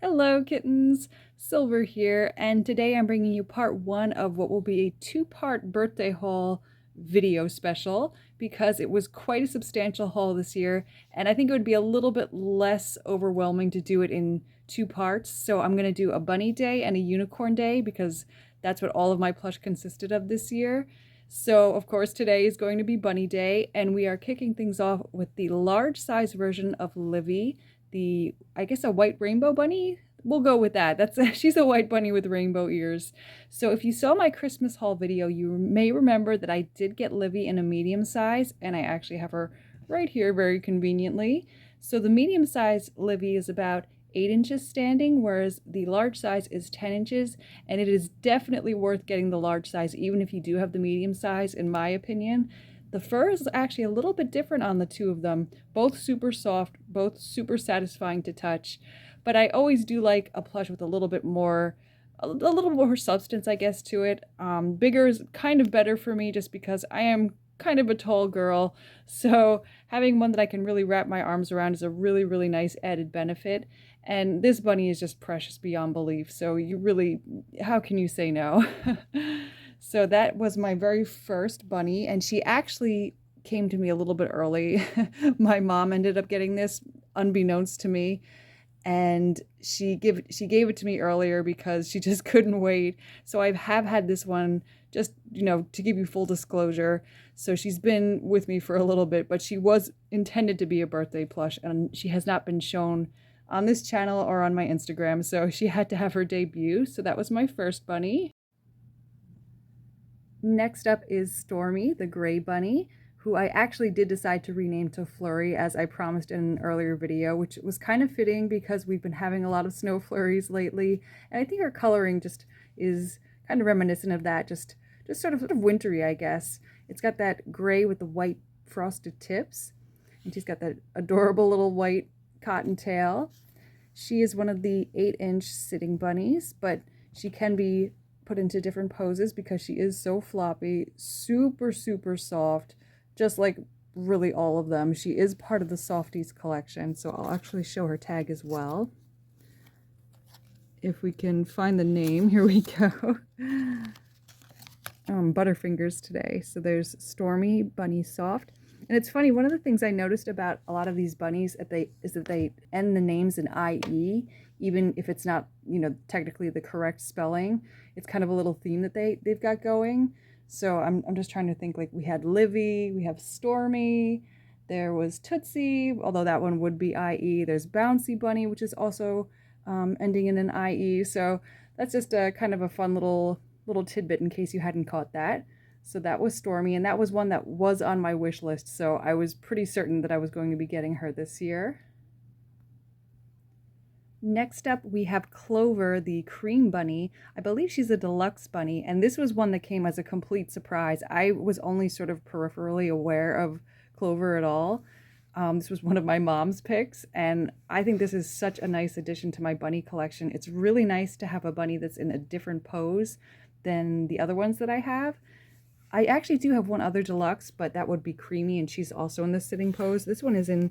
Hello kittens, Silver here, and today I'm bringing you part one of what will be a two-part birthday haul video special because it was quite a substantial haul this year, and I think it would be a little bit less overwhelming to do it in two parts. So I'm going to do a bunny day and a unicorn day because that's what all of my plush consisted of this year. So of course today is going to be bunny day, and we are kicking things off with the large size version of Livy, I guess a white rainbow bunny. We'll go with that. She's a white bunny with rainbow ears. So if you saw my Christmas haul video, you may remember that I did get Livy in a medium size, and I actually have her right here very conveniently. So the medium size Livy is about 8 inches standing, whereas the large size is 10 inches, and it is definitely worth getting the large size even if you do have the medium size, in my opinion. The fur is actually a little bit different on the two of them, both super soft, both super satisfying to touch, but I always do like a plush with a little more substance, I guess, to it. Bigger is kind of better for me just because I am kind of a tall girl, so having one that I can really wrap my arms around is a really, really nice added benefit. And this bunny is just precious beyond belief, so how can you say no? So that was my very first bunny, and she actually came to me a little bit early. My mom ended up getting this unbeknownst to me, and she gave it to me earlier because she just couldn't wait. So I have had this one, just, to give you full disclosure. So she's been with me for a little bit, but she was intended to be a birthday plush, and she has not been shown on this channel or on my Instagram, so she had to have her debut. So that was my first bunny. Next up is Stormy, the gray bunny, who I actually did decide to rename to Flurry, as I promised in an earlier video, which was kind of fitting because we've been having a lot of snow flurries lately, and I think her coloring just is kind of reminiscent of that, just sort of wintry, I guess. It's got that gray with the white frosted tips, and she's got that adorable little white cotton tail. She is one of the 8-inch sitting bunnies, but she can be put into different poses because she is so floppy, super, super soft, just like really all of them. She is part of the Softies collection, so I'll actually show her tag as well. If we can find the name, here we go. Butterfingers today. So there's Stormy Bunny Soft. And it's funny, one of the things I noticed about a lot of these bunnies is that they end the names in IE, even if it's not, technically the correct spelling. It's kind of a little theme that they've got going. So I'm just trying to think, like, we had Livy, we have Stormy, there was Tootsie, although that one would be IE. There's Bouncy Bunny, which is also ending in an IE. So that's just a kind of a fun little tidbit in case you hadn't caught that. So that was Stormy, and that was one that was on my wish list, so I was pretty certain that I was going to be getting her this year. Next up, we have Clover, the cream bunny. I believe she's a deluxe bunny, and this was one that came as a complete surprise. I was only sort of peripherally aware of Clover at all. This was one of my mom's picks, and I think this is such a nice addition to my bunny collection. It's really nice to have a bunny that's in a different pose than the other ones that I have. I actually do have one other deluxe, but that would be Creamy, and she's also in the sitting pose. This one is in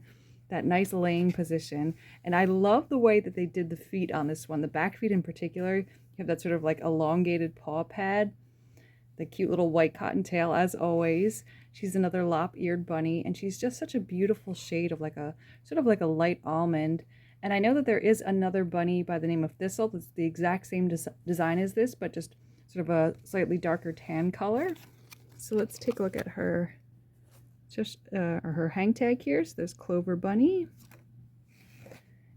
that nice laying position, and I love the way that they did the feet on this one. The back feet in particular, you have that sort of like elongated paw pad, the cute little white cotton tail as always. She's another lop-eared bunny, and she's just such a beautiful shade of sort of like a light almond. And I know that there is another bunny by the name of Thistle that's the exact same design as this, but just sort of a slightly darker tan color. So let's take a look at her, her hang tag here. So there's Clover Bunny.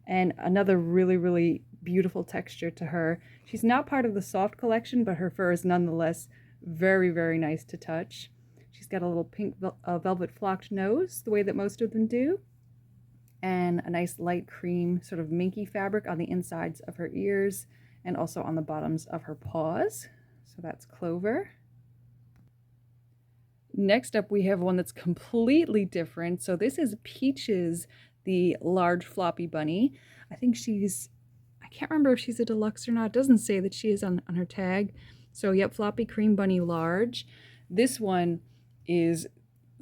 And another really, really beautiful texture to her. She's not part of the soft collection, but her fur is nonetheless very, very nice to touch. She's got a little pink velvet flocked nose, the way that most of them do. And a nice light cream sort of minky fabric on the insides of her ears and also on the bottoms of her paws. So that's Clover. Next up, we have one that's completely different. So this is Peaches, the large floppy bunny. I can't remember if she's a deluxe or not. It doesn't say that she is on her tag. So yep, floppy cream bunny large. This one is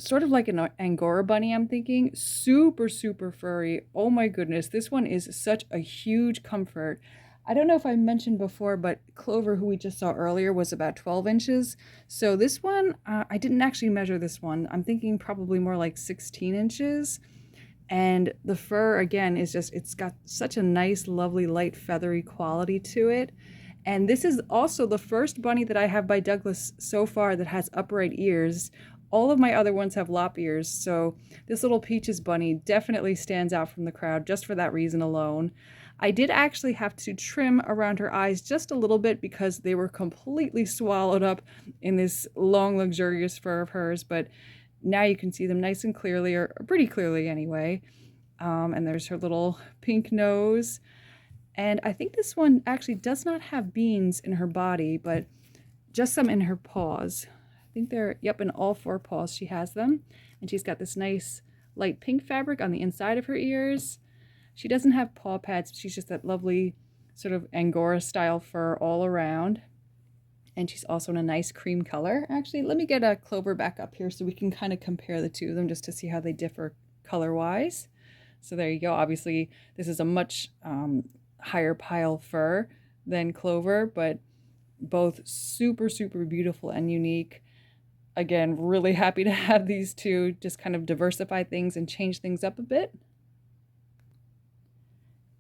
sort of like an Angora bunny, I'm thinking. Super, super furry. Oh my goodness, this one is such a huge comfort. I don't know if I mentioned before, but Clover, who we just saw earlier, was about 12 inches. So this one, I didn't actually measure this one. I'm thinking probably more like 16 inches. And the fur, again, is just, it's got such a nice, lovely, light, feathery quality to it. And this is also the first bunny that I have by Douglas so far that has upright ears. All of my other ones have lop ears, so this little Peaches bunny definitely stands out from the crowd just for that reason alone. I did actually have to trim around her eyes just a little bit because they were completely swallowed up in this long, luxurious fur of hers, but now you can see them nice and clearly, or pretty clearly anyway. And there's her little pink nose. And I think this one actually does not have beans in her body, but just some in her paws. I think they're, yep, in all 4 paws she has them. And she's got this nice light pink fabric on the inside of her ears. She doesn't have paw pads. She's just that lovely sort of Angora style fur all around. And she's also in a nice cream color. Actually, let me get a Clover back up here so we can kind of compare the two of them just to see how they differ color-wise. So there you go. Obviously, this is a much higher pile fur than Clover, but both super, super beautiful and unique. Again, really happy to have these two, just kind of diversify things and change things up a bit.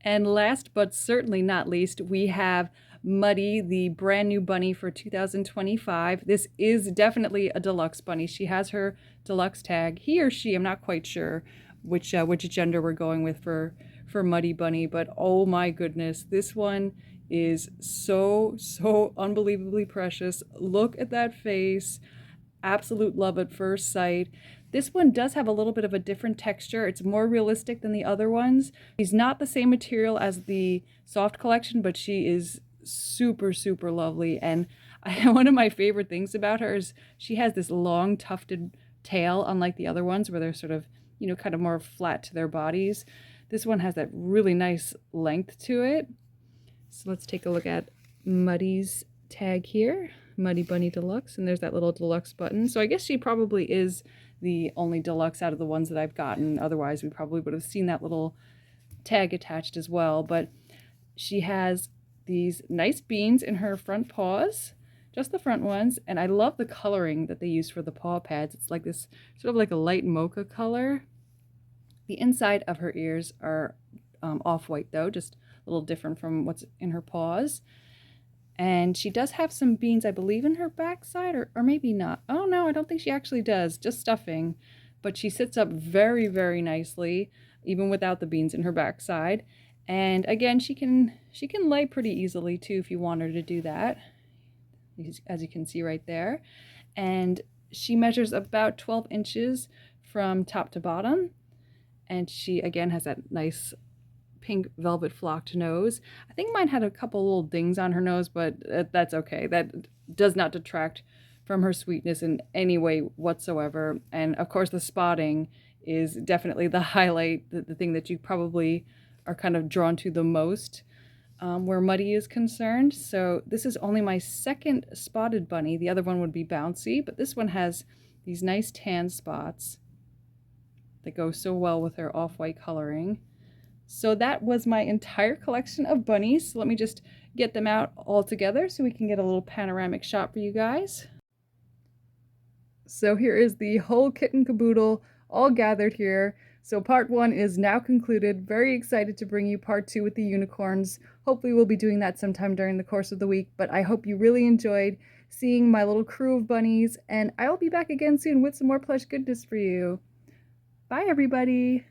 And last but certainly not least, we have Muddy, the brand new bunny for 2025. This is definitely a deluxe bunny. She has her deluxe tag. He or she, I'm not quite sure which gender we're going with for Muddy Bunny, but oh my goodness, this one is so, so unbelievably precious. Look at that face. Absolute love at first sight. This one does have a little bit of a different texture. It's more realistic than the other ones. She's not the same material as the soft collection, but she is super, super lovely. And one of my favorite things about her is she has this long tufted tail, unlike the other ones where they're sort of, you know, kind of more flat to their bodies. This one has that really nice length to it. So let's take a look at Muddy's tag here. Muddy Bunny Deluxe, and there's that little deluxe button. So I guess she probably is the only deluxe out of the ones that I've gotten. Otherwise, we probably would have seen that little tag attached as well. But she has these nice beans in her front paws, just the front ones, and I love the coloring that they use for the paw pads. It's like this sort of like a light mocha color. The inside of her ears are off-white though, just a little different from what's in her paws. And she does have some beans, I believe, in her backside, or maybe not. Oh no, I don't think she actually does, just stuffing. But she sits up very, very nicely, even without the beans in her backside. And again, she can lay pretty easily too if you want her to do that, as you can see right there. And she measures about 12 inches from top to bottom. And she, again, has that nice pink velvet flocked nose. I think mine had a couple little dings on her nose, but that's okay. That does not detract from her sweetness in any way whatsoever. And of course, the spotting is definitely the highlight, the thing that you probably are kind of drawn to the most where Muddy is concerned. So this is only my second spotted bunny. The other one would be Bouncy, but this one has these nice tan spots that go so well with her off-white coloring. So that was my entire collection of bunnies. So let me just get them out all together so we can get a little panoramic shot for you guys. So here is the whole kit and caboodle all gathered here. So part 1 is now concluded. Very excited to bring you part 2 with the unicorns. Hopefully we'll be doing that sometime during the course of the week, but I hope you really enjoyed seeing my little crew of bunnies, and I'll be back again soon with some more plush goodness for you. Bye everybody!